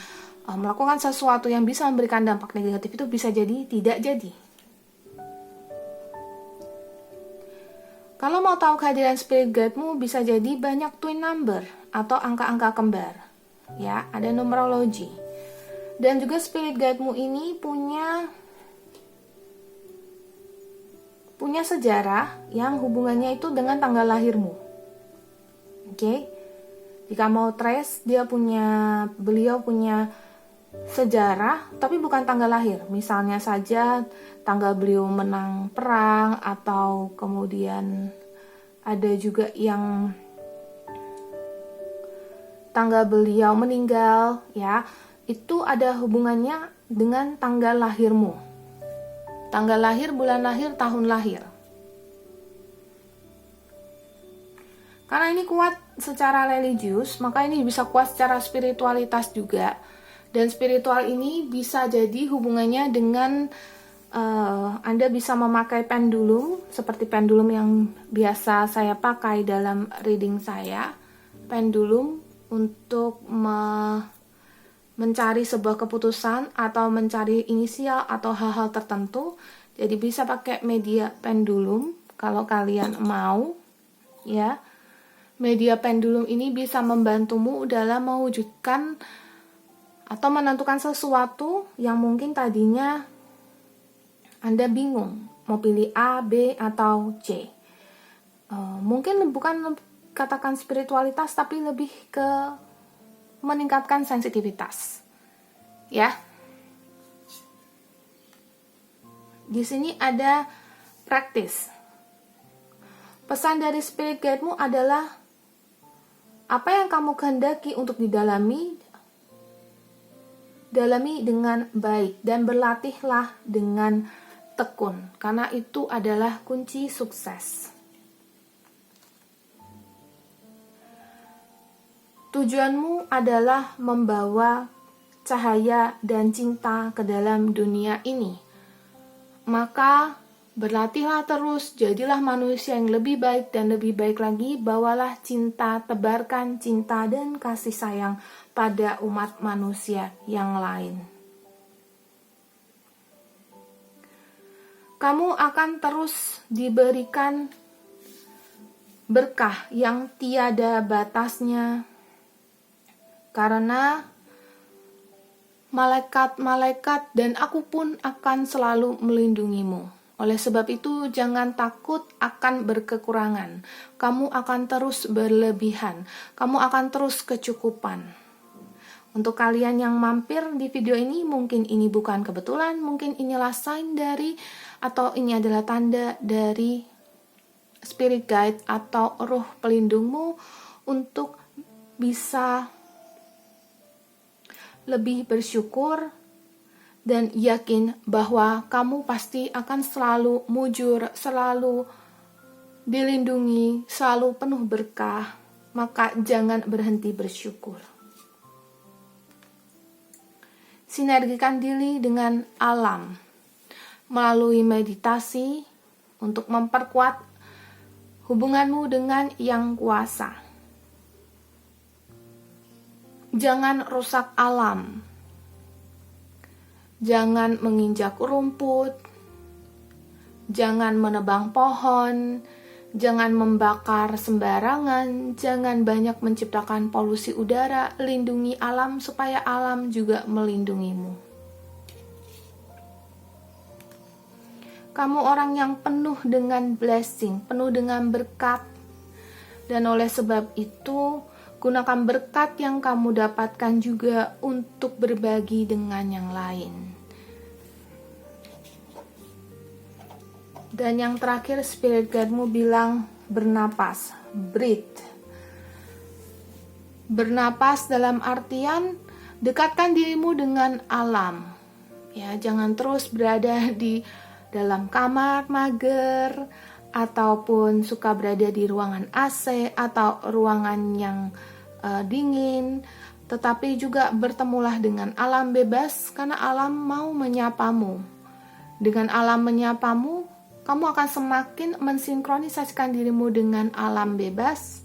melakukan sesuatu yang bisa memberikan dampak negatif itu bisa jadi tidak jadi. Kalau mau tahu kehadiran spirit guide-mu, bisa jadi banyak twin number atau angka-angka kembar. Ya, ada numerologi. Dan juga spirit guide-mu ini punya sejarah yang hubungannya itu dengan tanggal lahirmu. Oke. Jika mau trace, beliau punya sejarah tapi bukan tanggal lahir. Misalnya saja tanggal beliau menang perang, atau kemudian ada juga yang tanggal beliau meninggal, ya. Itu ada hubungannya dengan tanggal lahirmu. Tanggal lahir, bulan lahir, tahun lahir. Karena ini kuat secara religius, maka ini bisa kuat secara spiritualitas juga. Dan spiritual ini bisa jadi hubungannya dengan Anda bisa memakai pendulum, seperti pendulum yang biasa saya pakai dalam reading saya. Pendulum untuk mencari sebuah keputusan atau mencari inisial atau hal-hal tertentu. Jadi bisa pakai media pendulum kalau kalian mau, ya. Media pendulum ini bisa membantumu dalam mewujudkan atau menentukan sesuatu yang mungkin tadinya Anda bingung mau pilih A, B, atau C. Mungkin bukan katakan spiritualitas, tapi lebih ke meningkatkan sensitivitas. Ya. Di sini ada praktis. Pesan dari spirit guide-mu adalah apa yang kamu kehendaki untuk dalami dengan baik dan berlatihlah dengan tekun, karena itu adalah kunci sukses. Tujuanmu adalah membawa cahaya dan cinta ke dalam dunia ini. Maka berlatihlah terus, jadilah manusia yang lebih baik dan lebih baik lagi. Bawalah cinta, tebarkan cinta dan kasih sayang pada umat manusia yang lain. Kamu akan terus diberikan berkah yang tiada batasnya, karena malaikat-malaikat dan aku pun akan selalu melindungimu. Oleh sebab itu, jangan takut akan berkekurangan. Kamu akan terus berlebihan. Kamu akan terus kecukupan. Untuk kalian yang mampir di video ini, mungkin ini bukan kebetulan, mungkin inilah sign dari, atau ini adalah tanda dari spirit guide atau roh pelindungmu untuk bisa lebih bersyukur dan yakin bahwa kamu pasti akan selalu mujur, selalu dilindungi, selalu penuh berkah. Maka jangan berhenti bersyukur. Sinergikan diri dengan alam melalui meditasi untuk memperkuat hubunganmu dengan Yang Kuasa. Jangan rusak alam. Jangan menginjak rumput. Jangan menebang pohon. Jangan membakar sembarangan. Jangan banyak menciptakan polusi udara. Lindungi alam supaya alam juga melindungimu. Kamu orang yang penuh dengan blessing, penuh dengan berkat. Dan oleh sebab itu, gunakan berkat yang kamu dapatkan juga untuk berbagi dengan yang lain. Dan yang terakhir, spirit guide-mu bilang bernapas, breathe. Bernapas dalam artian dekatkan dirimu dengan alam. Ya, jangan terus berada di dalam kamar mager ataupun suka berada di ruangan AC atau ruangan yang dingin, tetapi juga bertemulah dengan alam bebas, karena alam mau menyapamu. Dengan alam menyapamu, kamu akan semakin mensinkronisasikan dirimu dengan alam bebas,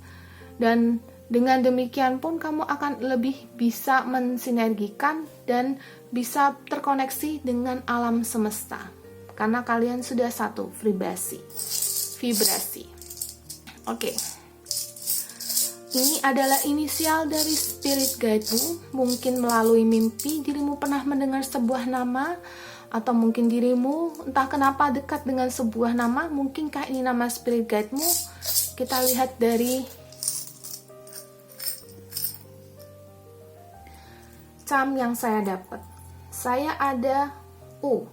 dan dengan demikian pun kamu akan lebih bisa mensinergikan dan bisa terkoneksi dengan alam semesta, karena kalian sudah satu vibrasi. Oke. Ini adalah inisial dari spirit guide-mu. Mungkin melalui mimpi dirimu pernah mendengar sebuah nama, atau mungkin dirimu entah kenapa dekat dengan sebuah nama. Mungkinkah ini nama spirit guide-mu? Kita lihat dari charm yang saya dapat. Saya ada U.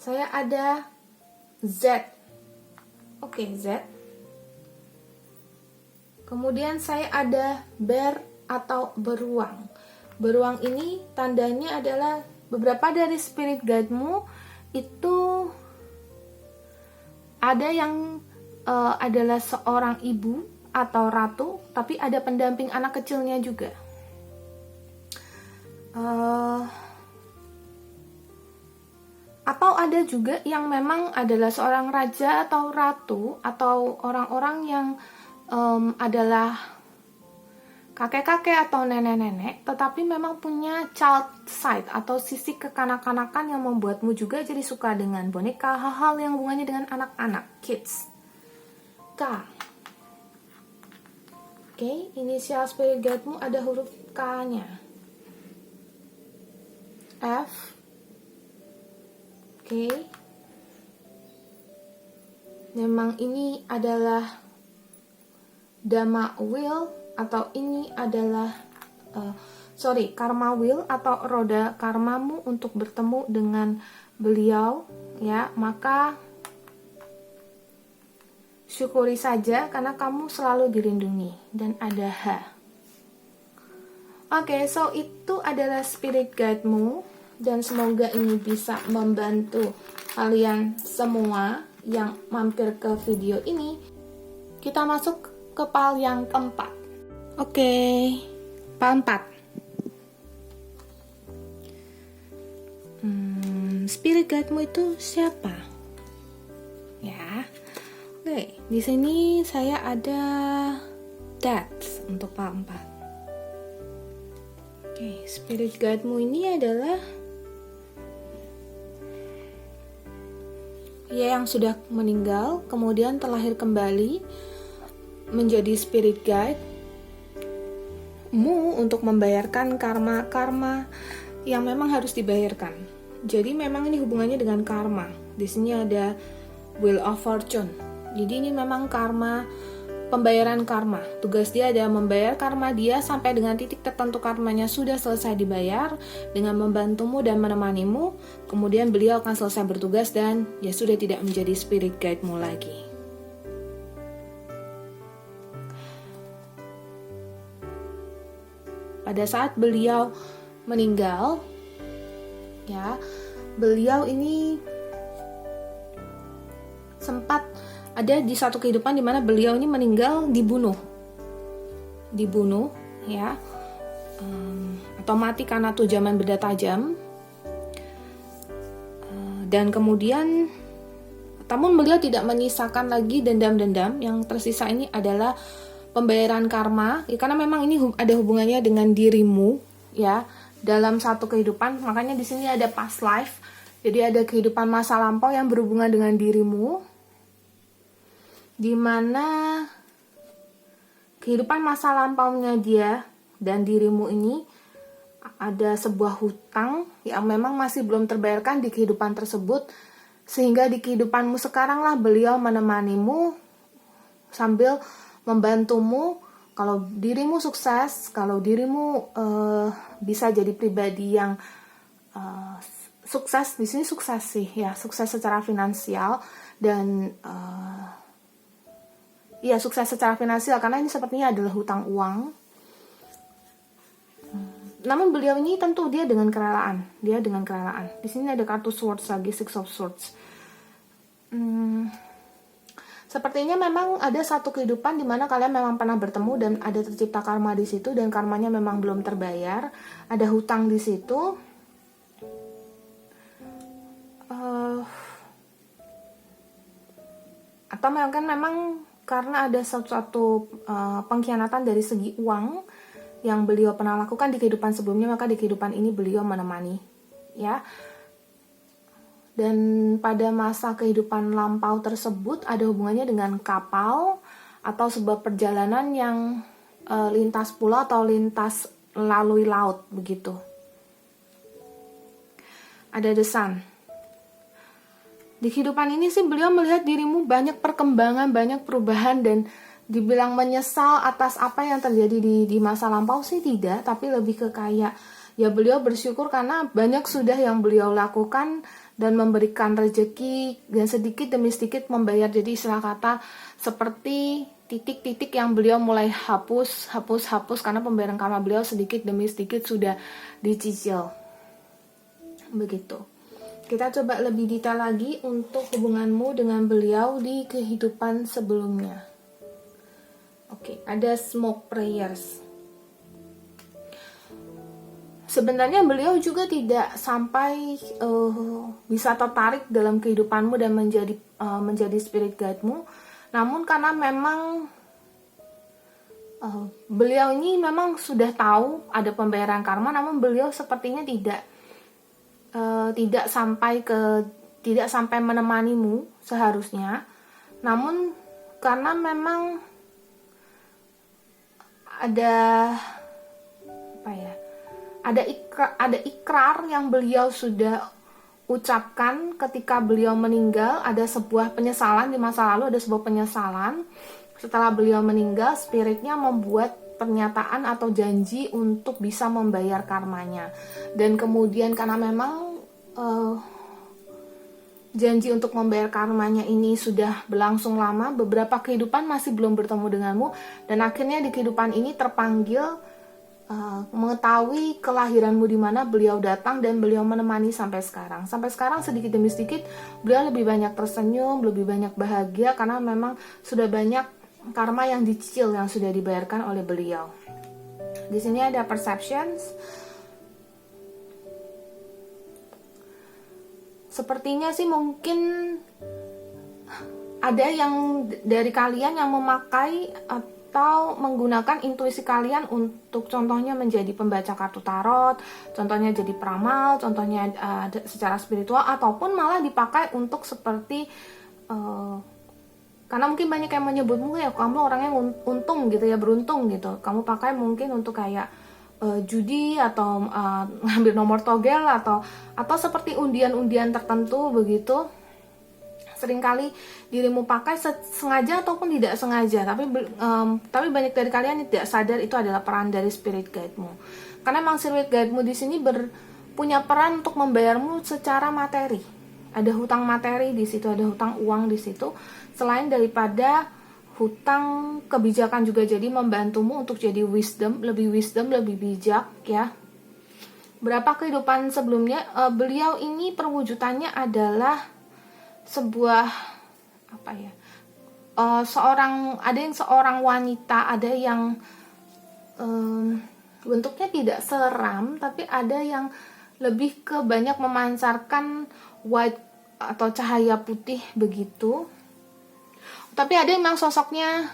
Saya ada Z. Oke, Z. Kemudian saya ada bear atau beruang. Beruang ini tandanya adalah beberapa dari spirit guide-mu itu ada yang adalah seorang ibu atau ratu, tapi ada pendamping anak kecilnya juga. Atau ada juga yang memang adalah seorang raja atau ratu, atau orang-orang yang adalah kakek-kakek atau nenek-nenek, tetapi memang punya child side atau sisi kekanak-kanakan yang membuatmu juga jadi suka dengan boneka, hal-hal yang hubungannya dengan anak-anak, kids. K. Oke, inisial spirit guide-mu ada huruf K-nya. F. Oke. Memang ini adalah Dhamma Wheel, atau ini adalah karma wheel atau roda karmamu untuk bertemu dengan beliau, ya. Maka syukuri saja karena kamu selalu dilindungi. Dan ada H. Oke, so itu adalah spirit guide-mu, dan semoga ini bisa membantu kalian semua yang mampir ke video ini. Kita masuk ke PAL yang keempat. Oke, PAL 4. Spirit guide-mu itu siapa? Ya. Oke, di sini saya ada Death untuk PAL 4. Oke, spirit guide-mu ini adalah ia yang sudah meninggal, kemudian terlahir kembali menjadi spirit guide mu untuk membayarkan karma-karma yang memang harus dibayarkan. Jadi memang ini hubungannya dengan karma. Di sini ada Wheel of Fortune. Jadi ini memang karma, pembayaran karma. Tugas dia adalah membayar karma dia sampai dengan titik tertentu karmanya sudah selesai dibayar dengan membantumu dan menemanimu. Kemudian beliau akan selesai bertugas dan ya sudah tidak menjadi spirit guide-mu lagi. Pada saat beliau meninggal, ya, beliau ini sempat ada di satu kehidupan di mana beliau ini meninggal dibunuh, ya, atau mati karena tujaman benda tajam, dan kemudian, namun beliau tidak menyisakan lagi dendam-dendam. Yang tersisa ini adalah pembayaran karma, ya, karena memang ini ada hubungannya dengan dirimu, ya, dalam satu kehidupan. Makanya di sini ada past life, jadi ada kehidupan masa lampau yang berhubungan dengan dirimu, di mana kehidupan masa lampaunya dia dan dirimu ini ada sebuah hutang yang memang masih belum terbayarkan di kehidupan tersebut, sehingga di kehidupanmu sekarang lah beliau menemanimu sambil membantumu. Kalau dirimu sukses, kalau dirimu bisa jadi pribadi yang sukses, di sini sukses sih ya, sukses secara finansial dan ya sukses secara finansial karena ini sepertinya adalah hutang uang. Namun beliau ini tentu dia dengan kerelaan, Di sini ada kartu swords lagi, Six of Swords. Sepertinya memang ada satu kehidupan di mana kalian memang pernah bertemu dan ada tercipta karma di situ dan karmanya memang belum terbayar, ada hutang di situ. Atau memang karena ada suatu pengkhianatan dari segi uang yang beliau pernah lakukan di kehidupan sebelumnya, maka di kehidupan ini beliau menemani, ya. Dan pada masa kehidupan lampau tersebut ada hubungannya dengan kapal atau sebuah perjalanan yang lintas pulau atau lintas melalui laut begitu. Ada The Sun. Di kehidupan ini sih beliau melihat dirimu banyak perkembangan, banyak perubahan, dan dibilang menyesal atas apa yang terjadi di masa lampau sih tidak, tapi lebih ke kayak ya beliau bersyukur karena banyak sudah yang beliau lakukan dan memberikan rezeki dan sedikit demi sedikit membayar. Jadi istilah kata seperti titik-titik yang beliau mulai hapus karena pembayaran karma beliau sedikit demi sedikit sudah dicicil. Begitu. Kita coba lebih detail lagi untuk hubunganmu dengan beliau di kehidupan sebelumnya. Oke, ada smoke prayers. Sebenarnya beliau juga tidak sampai bisa tertarik dalam kehidupanmu dan menjadi spirit guide-mu. Namun karena memang beliau ini memang sudah tahu ada pembayaran karma, namun beliau sepertinya tidak sampai menemanimu seharusnya. Namun karena memang ada ada ikrar yang beliau sudah ucapkan ketika beliau meninggal. Ada sebuah penyesalan di masa lalu, ada sebuah penyesalan setelah beliau meninggal. Spiritnya membuat pernyataan atau janji untuk bisa membayar karmanya, dan kemudian karena memang janji untuk membayar karmanya ini sudah berlangsung lama, beberapa kehidupan masih belum bertemu denganmu, dan akhirnya di kehidupan ini terpanggil mengetahui kelahiranmu di mana, beliau datang dan beliau menemani sampai sekarang. Sampai sekarang sedikit demi sedikit beliau lebih banyak tersenyum, lebih banyak bahagia karena memang sudah banyak karma yang dicicil yang sudah dibayarkan oleh beliau. Di sini ada perceptions. Sepertinya sih mungkin ada yang dari kalian yang memakai atau menggunakan intuisi kalian untuk contohnya menjadi pembaca kartu tarot, contohnya jadi peramal, contohnya secara spiritual, ataupun malah dipakai untuk seperti karena mungkin banyak yang menyebutmu ya kamu orangnya untung gitu ya, beruntung gitu, kamu pakai mungkin untuk kayak judi atau ngambil nomor togel atau seperti undian-undian tertentu begitu. Seringkali dirimu pakai sengaja ataupun tidak sengaja, tapi banyak dari kalian tidak sadar itu adalah peran dari spirit guide-mu. Karena memang spirit guide-mu di sini punya peran untuk membayarmu secara materi. Ada hutang materi di situ, ada hutang uang di situ. Selain daripada hutang kebijakan juga, jadi membantumu untuk jadi lebih bijak ya. Berapa kehidupan sebelumnya beliau ini perwujudannya adalah sebuah seorang wanita, ada yang bentuknya tidak seram, tapi ada yang lebih ke banyak memancarkan white atau cahaya putih begitu. Tapi ada yang memang sosoknya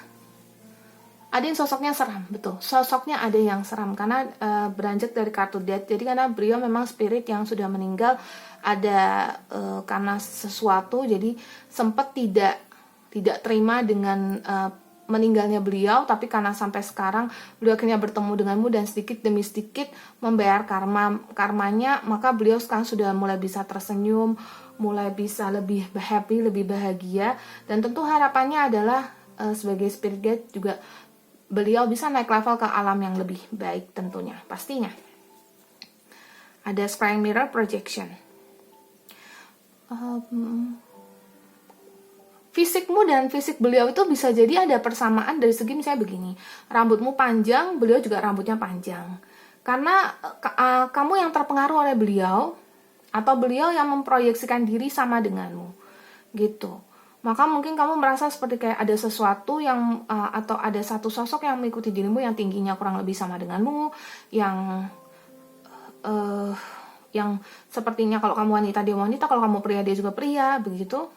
seram, betul. Sosoknya ada yang seram karena beranjak dari kartu death. Jadi karena beliau memang spirit yang sudah meninggal, ada karena sesuatu, jadi sempat tidak terima dengan meninggalnya beliau, tapi karena sampai sekarang beliau akhirnya bertemu denganmu dan sedikit demi sedikit membayar karmanya, maka beliau sekarang sudah mulai bisa tersenyum, mulai bisa lebih happy, lebih bahagia, dan tentu harapannya adalah sebagai spirit guide juga beliau bisa naik level ke alam yang lebih baik tentunya, pastinya. Ada scrying mirror projection. Fisikmu dan fisik beliau itu bisa jadi ada persamaan dari segi misalnya begini, rambutmu panjang, beliau juga rambutnya panjang. Karena kamu yang terpengaruh oleh beliau, atau beliau yang memproyeksikan diri sama denganmu, gitu. Maka mungkin kamu merasa seperti kayak ada sesuatu yang atau ada satu sosok yang mengikuti dirimu yang tingginya kurang lebih sama denganmu, yang sepertinya kalau kamu wanita dia wanita, kalau kamu pria dia juga pria, begitu.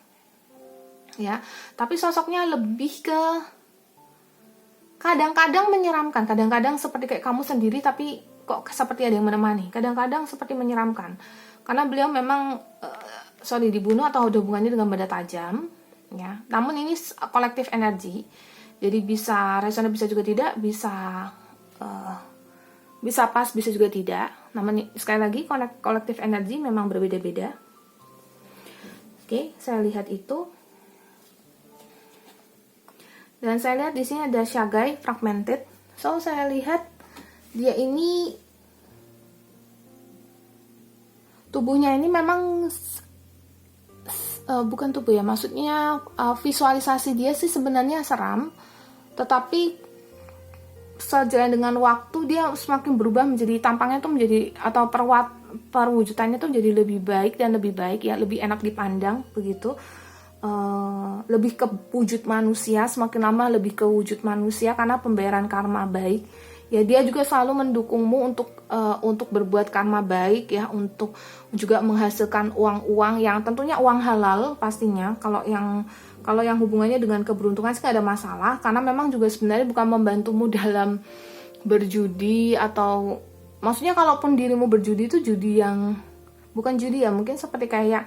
Ya, tapi sosoknya lebih ke kadang-kadang menyeramkan, kadang-kadang seperti kayak kamu sendiri tapi kok seperti ada yang menemani, kadang-kadang seperti menyeramkan. Karena beliau memang dibunuh atau ada hubungannya dengan benda tajam, ya. Namun ini kolektif energi, jadi bisa resonan, bisa juga tidak, bisa pas, bisa juga tidak. Namun sekali lagi kolektif energi memang berbeda-beda. Oke, saya lihat itu. Dan saya lihat di sini ada Shagai fragmented. So saya lihat dia ini tubuhnya ini memang bukan tubuh ya, maksudnya visualisasi dia sih sebenarnya seram, tetapi sejalan dengan waktu dia semakin berubah menjadi tampangnya tuh menjadi, atau perwujudannya tuh menjadi lebih baik dan lebih baik ya, lebih enak dipandang begitu. lebih ke wujud manusia, semakin lama lebih ke wujud manusia karena pembayaran karma baik. Ya, dia juga selalu mendukungmu untuk berbuat karma baik ya, untuk juga menghasilkan uang-uang yang tentunya uang halal pastinya. Kalau yang hubungannya dengan keberuntungan sih gak ada masalah, karena memang juga sebenarnya bukan membantumu dalam berjudi, atau maksudnya kalaupun dirimu berjudi itu judi yang bukan judi ya, mungkin seperti kayak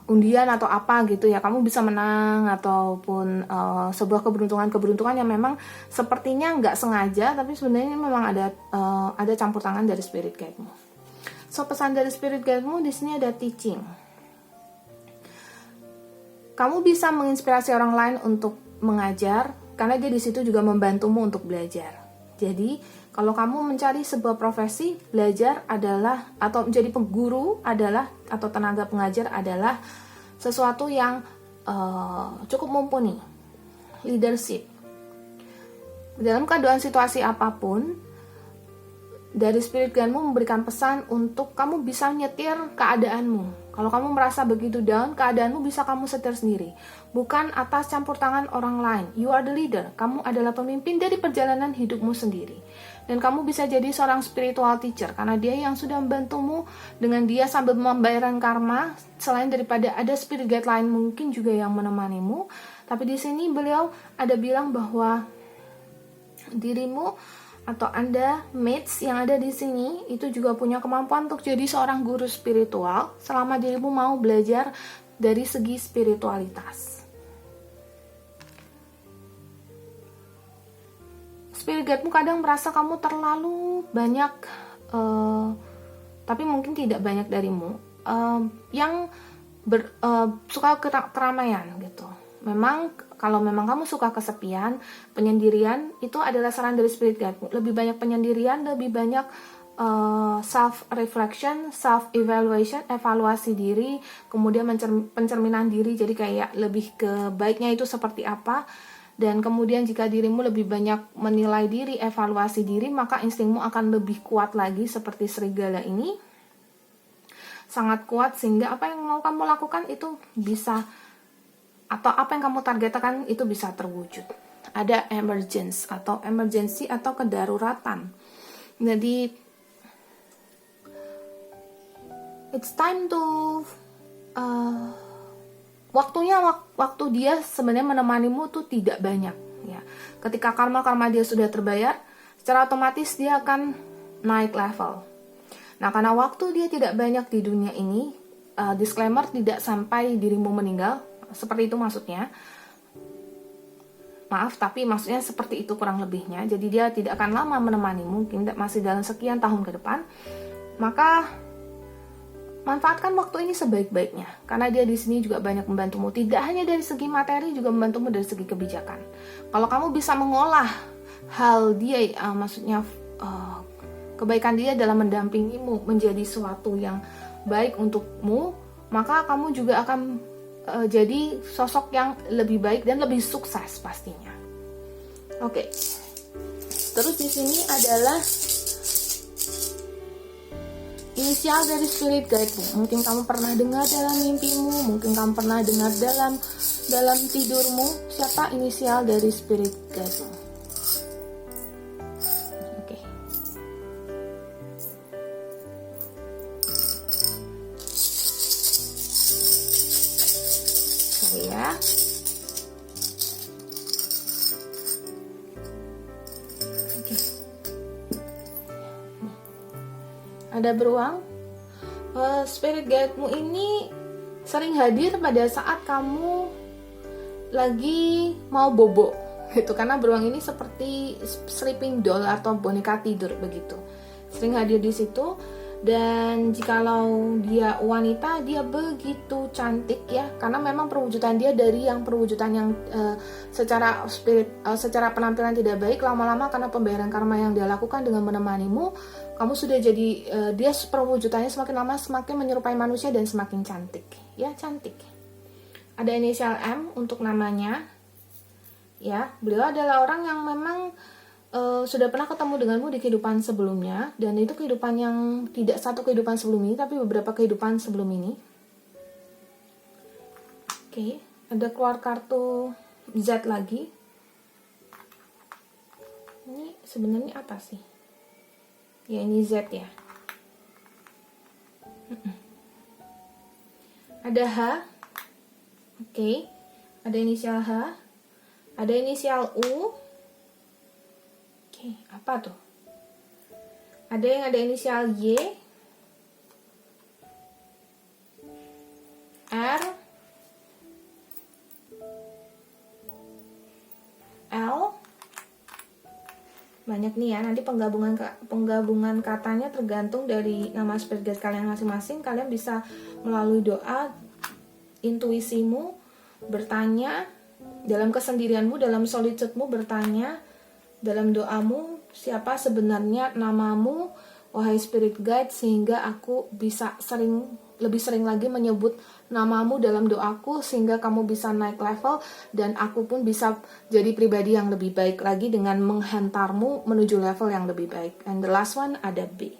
undian atau apa gitu ya, kamu bisa menang, ataupun sebuah keberuntungan yang memang sepertinya nggak sengaja, tapi sebenarnya memang ada campur tangan dari spirit guide-mu. So, pesan dari spirit guide-mu di sini ada teaching. Kamu bisa menginspirasi orang lain untuk mengajar, karena dia di situ juga membantumu untuk belajar. Jadi, kalau kamu mencari sebuah profesi, belajar adalah, atau menjadi guru adalah, atau tenaga pengajar adalah sesuatu yang cukup mumpuni. Leadership. Dalam keadaan situasi apapun, dari spirit guide-mu memberikan pesan untuk kamu bisa nyetir keadaanmu. Kalau kamu merasa begitu down, keadaanmu bisa kamu setir sendiri. Bukan atas campur tangan orang lain. You are the leader. Kamu adalah pemimpin dari perjalanan hidupmu sendiri. Dan kamu bisa jadi seorang spiritual teacher, karena dia yang sudah membantumu dengan dia sambil membayaran karma. Selain daripada ada spirit guide lain mungkin juga yang menemanimu. Tapi di sini beliau ada bilang bahwa dirimu atau Anda, mates yang ada di sini, itu juga punya kemampuan untuk jadi seorang guru spiritual selama dirimu mau belajar dari segi spiritualitas. Spirit guide-mu kadang merasa kamu terlalu banyak, tapi mungkin tidak banyak darimu, yang suka keramaian gitu. Memang kalau memang kamu suka kesepian, penyendirian, itu adalah saran dari spirit guide-mu. Lebih banyak penyendirian, lebih banyak self-reflection, self-evaluation, evaluasi diri, kemudian pencerminan diri, jadi kayak lebih ke baiknya itu seperti apa. Dan kemudian jika dirimu lebih banyak menilai diri, evaluasi diri, maka instingmu akan lebih kuat lagi seperti serigala ini. Sangat kuat sehingga apa yang mau kamu lakukan itu bisa, atau apa yang kamu targetkan itu bisa terwujud. Ada emergency atau kedaruratan. Jadi it's time to waktu dia sebenarnya menemanimu tuh tidak banyak ya. Ketika karma dia sudah terbayar, secara otomatis dia akan naik level. Nah, karena waktu dia tidak banyak di dunia ini, disclaimer, tidak sampai dirimu meninggal, seperti itu maksudnya. Maaf, tapi maksudnya seperti itu kurang lebihnya. Jadi dia tidak akan lama menemani, mungkin masih dalam sekian tahun ke depan. Maka manfaatkan waktu ini sebaik-baiknya, karena dia di sini juga banyak membantumu, tidak hanya dari segi materi, juga membantumu dari segi kebijakan. Kalau kamu bisa mengolah hal dia, maksudnya kebaikan dia dalam mendampingimu menjadi sesuatu yang baik untukmu, maka kamu juga akan jadi sosok yang lebih baik dan lebih sukses pastinya. Oke. Terus di sini adalah inisial dari spirit guide-mu. Mungkin kamu pernah dengar dalam mimpimu, mungkin kamu pernah dengar dalam tidurmu. Siapa inisial dari spirit guide-mu? Oke. Sorry ya. Ada beruang. Spirit guide-mu ini sering hadir pada saat kamu lagi mau bobo gitu, karena beruang ini seperti sleeping doll atau boneka tidur begitu. Sering hadir di situ. Dan jikalau dia wanita, dia begitu cantik ya, karena memang perwujudan dia dari yang perwujudan yang secara penampilan tidak baik, lama-lama karena pembayaran karma yang dia lakukan dengan menemanimu, kamu sudah jadi, dia perwujudannya semakin lama semakin menyerupai manusia dan semakin cantik ya, cantik. Ada inisial M untuk namanya ya. Beliau adalah orang yang memang sudah pernah ketemu denganmu di kehidupan sebelumnya, dan itu kehidupan yang tidak satu kehidupan sebelum ini, tapi beberapa kehidupan sebelum ini. Oke, ada keluar kartu Z lagi. Ini sebenarnya apa sih? Ya, ini Z ya. Ada H. Oke. Ada inisial H. Ada inisial U. Oke, apa tuh? Ada yang ada inisial Y. R. L. Banyak nih ya, nanti penggabungan katanya tergantung dari nama spirit guide kalian masing-masing. Kalian bisa melalui doa, intuisimu, bertanya, dalam kesendirianmu, dalam solitude-mu bertanya, dalam doamu, siapa sebenarnya namamu, wahai spirit guide, sehingga aku bisa lebih sering lagi menyebut namamu dalam doaku, sehingga kamu bisa naik level, dan aku pun bisa jadi pribadi yang lebih baik lagi dengan menghantarmu menuju level yang lebih baik. And the last one ada B.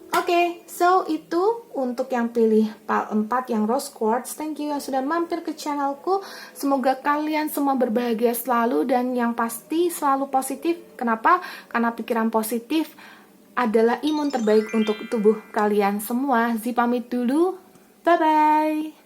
Oke, so itu untuk yang pilih PAL 4 yang Rose Quartz. Thank you yang sudah mampir ke channelku. Semoga kalian semua berbahagia selalu, dan yang pasti selalu positif. Kenapa? Karena pikiran positif adalah imun terbaik untuk tubuh kalian semua. Zi pamit dulu. Bye-bye.